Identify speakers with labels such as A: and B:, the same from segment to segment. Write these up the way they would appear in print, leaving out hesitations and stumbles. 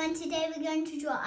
A: everyone, today we're going to draw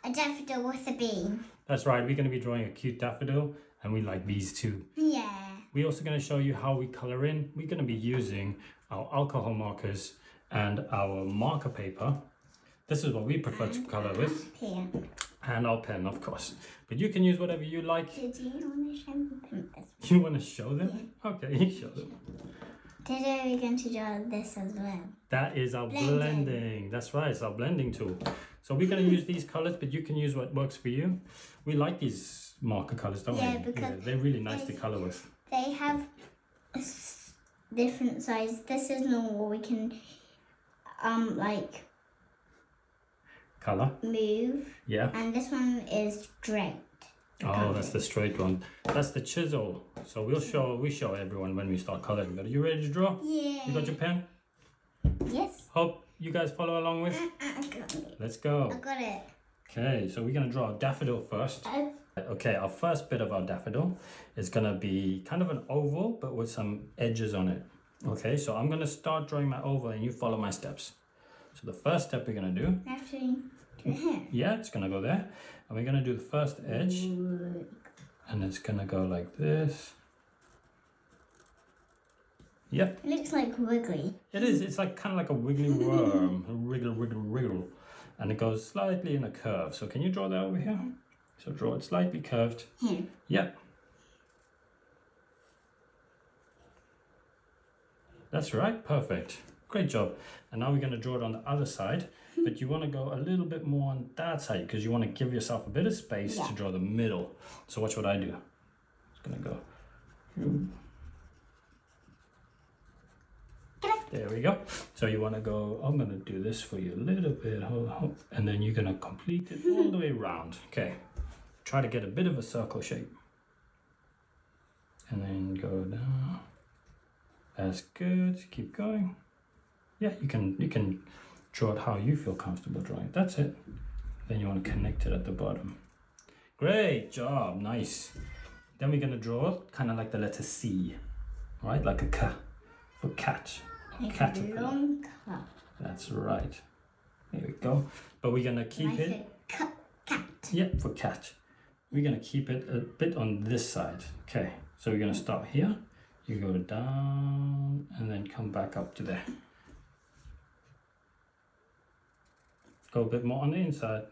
A: a daffodil with a bean.
B: That's right, we're going to be drawing a cute daffodil, and we like these too.
A: Yeah.
B: We're also going to show you how we color in. We're going to be using our alcohol markers and our marker paper. This is what we prefer to color with.
A: Pen.
B: And our pen, of course. But you can use whatever you like.
A: Did you want to show them this?
B: You want to show them? Yeah. Okay, you show them.
A: Today we're going to draw this as well.
B: That is our blending. That's right, it's our blending tool. So we're going to use these colors, but you can use what works for you. We like these marker colors, don't we?
A: Yeah, because
B: they're really nice to color with.
A: They have a different size. This is normal. We can like
B: color.
A: Move.
B: Yeah.
A: And this one is straight.
B: Oh, that's the straight one. That's the chisel. So we show everyone when we start coloring. But are you ready to draw?
A: Yeah.
B: You got your pen?
A: Yes.
B: Hope you guys follow along with.
A: I got it.
B: Let's go.
A: I got it.
B: Okay, so we're gonna draw a daffodil first. Okay, our first bit of our daffodil is gonna be kind of an oval, but with some edges on it. Okay, so I'm gonna start drawing my oval and you follow my steps. So the first step we're gonna do.
A: Actually, to here.
B: Yeah, it's gonna go there. And we're gonna do the first edge. And it's gonna go like this. Yep.
A: It looks like wiggly.
B: It is, it's like kind of like a wiggly worm. Wriggle, wriggle, wriggle. And it goes slightly in a curve. So can you draw that over here? So draw it slightly curved.
A: Here.
B: Yep. That's right, perfect. Great job. And now we're going to draw it on the other side, but you want to go a little bit more on that side because you want to give yourself a bit of space to draw the middle. So watch what I do. It's going to go. There we go. So you want to go, I'm going to do this for you a little bit, and then you're going to complete it all the way around. Okay. Try to get a bit of a circle shape. And then go down. That's good. Keep going. Yeah, you can draw it how you feel comfortable drawing. That's it. Then you want to connect it at the bottom. Great job. Nice. Then we're going to draw kind of like the letter C. Right? Like a K for cat. Caterpillar. That's right. There we go. But we're going to keep it.
A: Cat.
B: Yeah, for cat. We're going to keep it a bit on this side. Okay. So we're going to start here. You go down and then come back up to there. Go a bit more on the inside.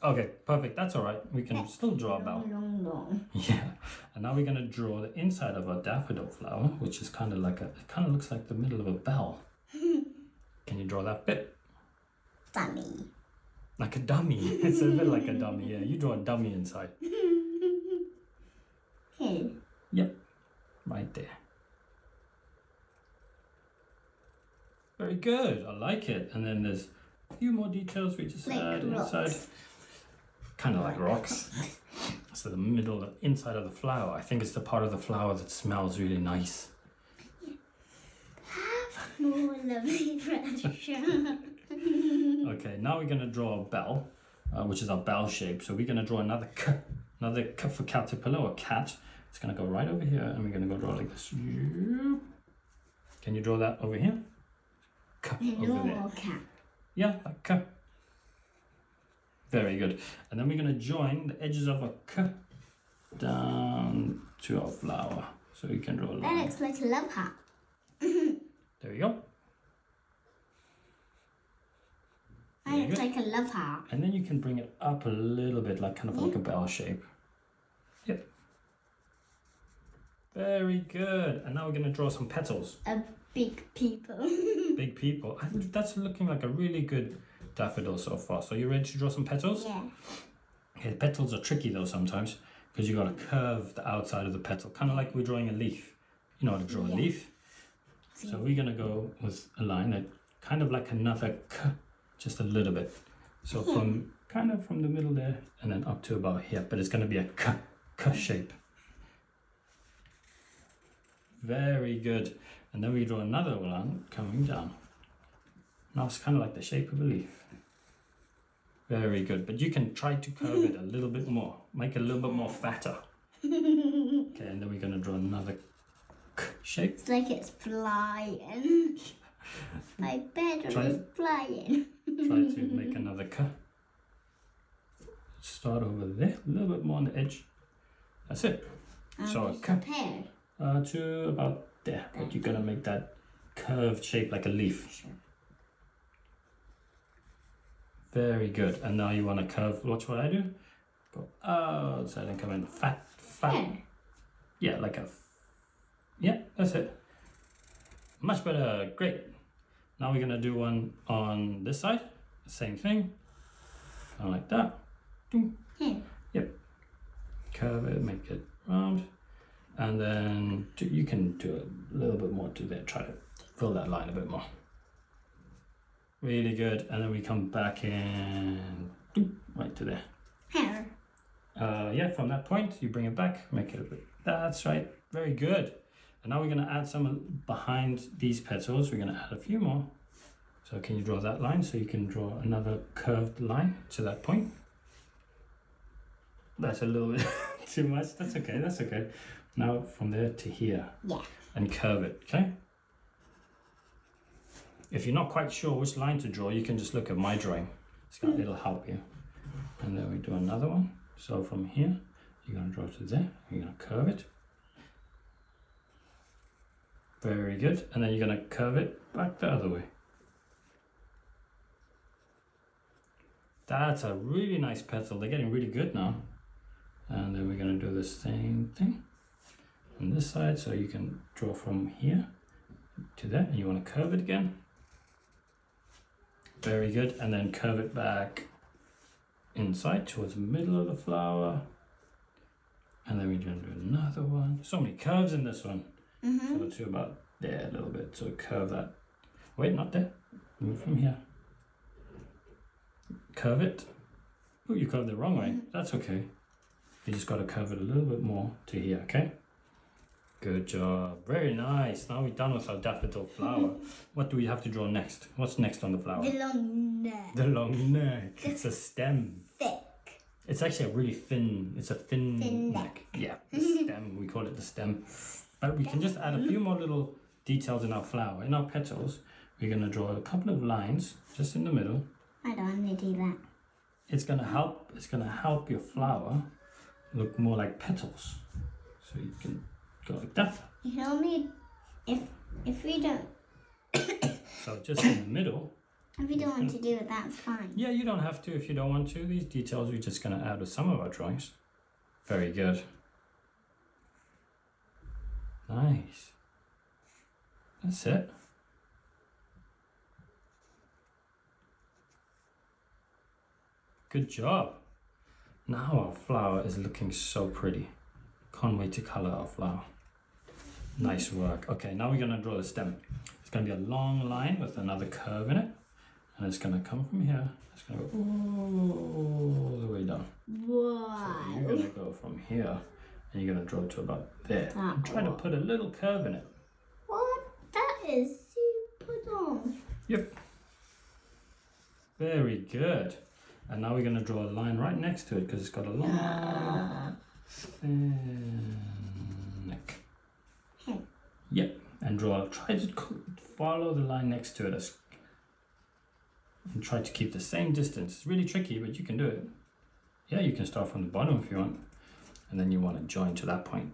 B: Okay, perfect. That's all right. We can still draw a bell.
A: Long.
B: Yeah. And now we're going to draw the inside of our daffodil flower, which is kind of like it kind of looks like the middle of a bell. Can you draw that bit?
A: Dummy.
B: Like a dummy. It's a bit like a dummy. Yeah, you draw a dummy inside.
A: Here.
B: Yep. Right there. Very good. I like it. And then there's a few more details we just add inside. Kind of like rocks. So the middle, the inside of the flower. I think it's the part of the flower that smells really nice.
A: More lovely pressure.
B: Okay, now we're going to draw a bell, which is our bell shape. So we're going to draw another K for caterpillar or cat. It's going to go right over here, and we're going to go draw like this. Can you draw that over here? K over there.
A: Cat.
B: Yeah, like K. Very good. And then we're going to join the edges of a K down to our flower. So we can draw a line.
A: That looks like a love heart.
B: There we go.
A: That looks like a love heart.
B: And then you can bring it up a little bit, like kind of like a bell shape. Yep. Very good. And now we're going to draw some petals.
A: A big people.
B: Big people. I think that's looking like a really good daffodil so far. So you ready to draw some petals?
A: Yeah.
B: Okay, petals are tricky though sometimes because you got to curve the outside of the petal, kind of like we're drawing a leaf. You know how to draw a leaf. So we're going to go with a line that kind of like another K, just a little bit. So from kind of from the middle there and then up to about here, but it's going to be a K shape. Very good. And then we draw another one coming down. Now it's kind of like the shape of a leaf. Very good. But you can try to curve it a little bit more. Make it a little bit more fatter. Okay, and then we're going to draw another K shape.
A: It's like it's flying. My bed
B: Try
A: was flying.
B: Try to make another cut. Start over there, a little bit more on the edge. That's it. So a cut
A: Prepared.
B: to about there. But you're gonna make that curved shape like a leaf.
A: Sure.
B: Very good. And now you want to curve. Watch what I do. Go outside and come in. Fat.
A: Here.
B: Yeah, like a. Yeah, that's it. Much better. Great. Now we're gonna do one on this side. Same thing. Kind of like that.
A: Here.
B: Yep. Curve it, make it round, and then you can do a little bit more to there. Try to fill that line a bit more. Really good. And then we come back in right to there.
A: Here.
B: Yeah, from that point you bring it back, make it a bit. That's right. Very good. And now we're gonna add some behind these petals. We're gonna add a few more. So can you draw that line? So you can draw another curved line to that point. That's a little bit too much. That's okay. That's okay. Now from there to here.
A: Yeah.
B: And curve it. Okay. If you're not quite sure which line to draw, you can just look at my drawing. It'll help you. And then we do another one. So from here, you're going to draw to there. You're going to curve it. Very good. And then you're going to curve it back the other way. That's a really nice petal. They're getting really good now. And then we're going to do the same thing on this side. So you can draw from here to there. And you want to curve it again. Very good. And then curve it back inside towards the middle of the flower. And then we're going to do another one. So many curves in this one. So to about there a little bit. So curve that. Wait, not there. Move from here. Curve it. Oh, you curved it the wrong way. That's okay. You just got to curve it a little bit more to here, okay? Good job. Very nice. Now we're done with our daffodil flower. What do we have to draw next? What's next on the flower?
A: The long neck.
B: The long neck. It's a stem.
A: Thick.
B: It's actually a really thin, it's a thin neck. Yeah, the stem. We call it the stem. But we can just add a few more little details in our flower. In our petals, we're going to draw a couple of lines just in the middle.
A: I don't want to do that.
B: It's going to help your flower look more like petals. So you can go like that.
A: You can only if we don't
B: So just in the middle.
A: if we don't want to do it, that's fine.
B: Yeah, you don't have to if you don't want to. These details we're just going to add with some of our drawings. Very good. Nice. That's it. Good job. Now our flower is looking so pretty. Can't wait to color our flower. Nice work. Okay, now we're going to draw the stem. It's going to be a long line with another curve in it. And it's going to come from here. It's going to go all the way down.
A: Wow.
B: So you're going to go from here and you're going to draw to about there. And try to put a little curve in it.
A: What? That is super long.
B: Yep. Very good. And now we're going to draw a line right next to it because it's got a long neck. Yep. And try to follow the line next to it and try to keep the same distance. It's really tricky, but you can do it. Yeah, you can start from the bottom if you want. And then you want to join to that point.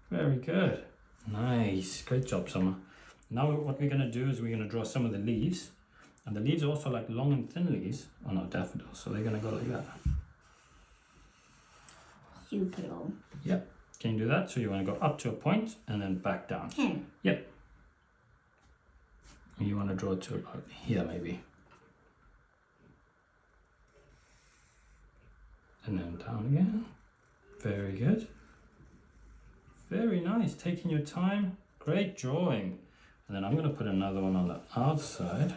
B: Very good. Nice. Great job, Summer. Now what we're going to do is we're going to draw some of the leaves. And the leaves are also like long and thin leaves on our daffodils. So they're going to go like that.
A: Super long.
B: Yep. Can you do that? So you want to go up to a point and then back down.
A: Here.
B: Yep. And you want to draw to about here maybe. And then down again. Very good. Very nice. Taking your time. Great drawing. And then I'm going to put another one on the outside.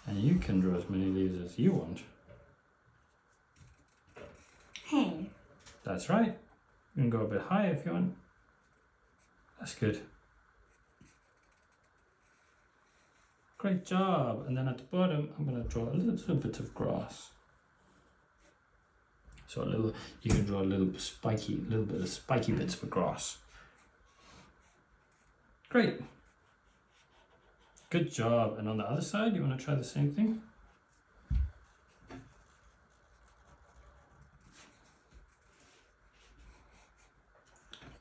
B: And you can draw as many leaves as you want.
A: Hey.
B: That's right. You can go a bit higher if you want. That's good. Great job. And then at the bottom, I'm going to draw a little bit of grass. So you can draw a little bit of spiky bits for grass. Great. Good job. And on the other side, you want to try the same thing?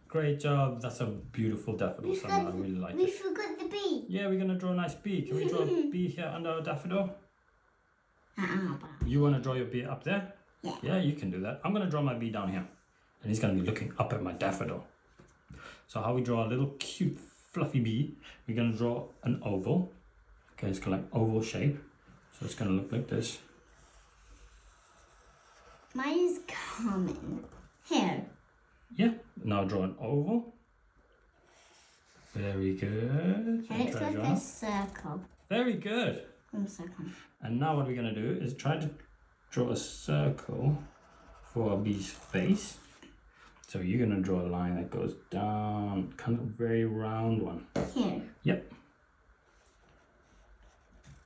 B: Great job. That's a beautiful daffodil, Summer. I really like
A: We
B: it.
A: forgot the bee.
B: Yeah, we're going to draw a nice bee. Can we draw a bee here under our daffodil?
A: Uh-uh.
B: You want to draw your bee up there?
A: Yeah.
B: Yeah, you can do that. I'm going to draw my bee down here. And he's going to be looking up at my daffodil. So how we draw a little cute fluffy bee, we're going to draw an oval. Okay, it's got like oval shape. So it's going to look like this.
A: Mine is common. Here.
B: Yeah, now draw an oval. Very good.
A: It looks like a circle.
B: Very good.
A: Circle.
B: And now what we're going to do is try to draw a circle for a bee's face. So you're going to draw a line that goes down, kind of very round one.
A: Here.
B: Yep.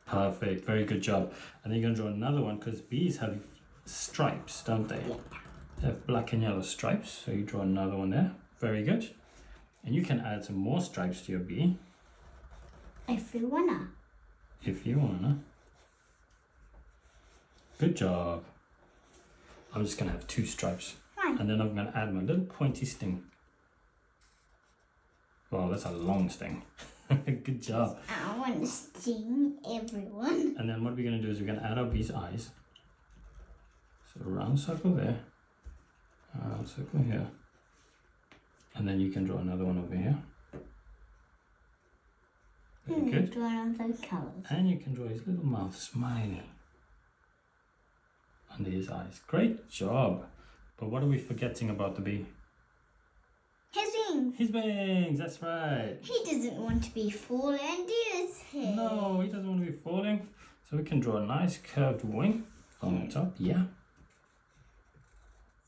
B: Perfect. Very good job. And then you're going to draw another one because bees have stripes, don't they?
A: Yeah.
B: They have black and yellow stripes. So you draw another one there. Very good. And you can add some more stripes to your bee.
A: If you wanna.
B: If you wanna. Good job. I'm just gonna have 2 stripes.
A: Fine.
B: And then I'm gonna add my little pointy sting. Wow, that's a long sting. Good job.
A: I want to sting everyone.
B: And then what we're gonna do is we're gonna add our bee's eyes. So a round circle there. A round circle here. And then you can draw another one over here. Very good.
A: Draw another colours.
B: And you can draw his little mouth smiling under his eyes. Great job. But what are we forgetting about the bee?
A: His wings.
B: His wings, that's right.
A: He doesn't want to be falling, does he?
B: No, he doesn't want to be falling. So we can draw a nice curved wing on the top. Yeah.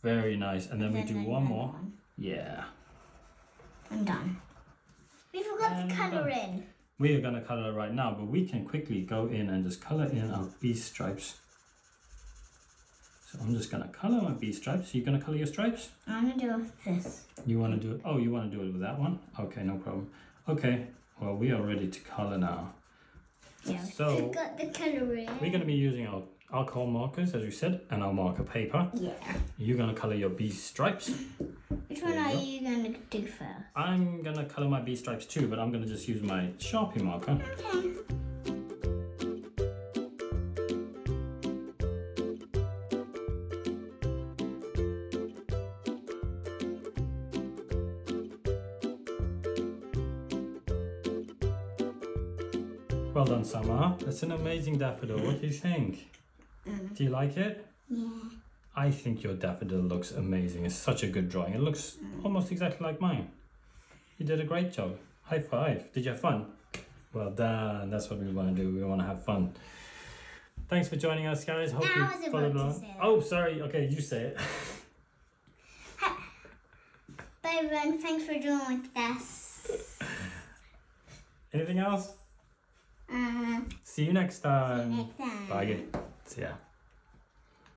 B: Very nice. And then we do one more.
A: One.
B: Yeah.
A: I'm done. We forgot
B: And
A: the colour in.
B: We are going to color right now, but we can quickly go in and just color in our bee stripes. So I'm just going to color my bee stripes. You're going to color your stripes?
A: I'm going to do this.
B: You want to do it? Oh, you want to do it with that one? Okay, no problem. Okay, well, we are ready to color now.
A: Yeah,
B: So,
A: we forgot the colour in.
B: we're going to be using our alcohol markers, as you said, and our marker paper.
A: Yeah.
B: You're going to color your bee stripes.
A: Which one are you going to do first?
B: I'm going to color my bee stripes too, but I'm going to just use my Sharpie marker.
A: Okay.
B: Well done, Summer. That's an amazing daffodil. What do you think? Do you like it?
A: Yeah.
B: I think your daffodil looks amazing. It's such a good drawing. It looks almost exactly like mine. You did a great job. High five. Did you have fun? Well done. That's what we want to do. We want to have fun. Thanks for joining us, guys. Hope
A: I
B: you
A: was
B: followed
A: about to
B: along.
A: say that.
B: Oh, sorry. Okay, you say it.
A: Bye everyone. Thanks for joining with us.
B: Anything else?
A: See
B: See you next time.
A: you next time.
B: Bye. See ya.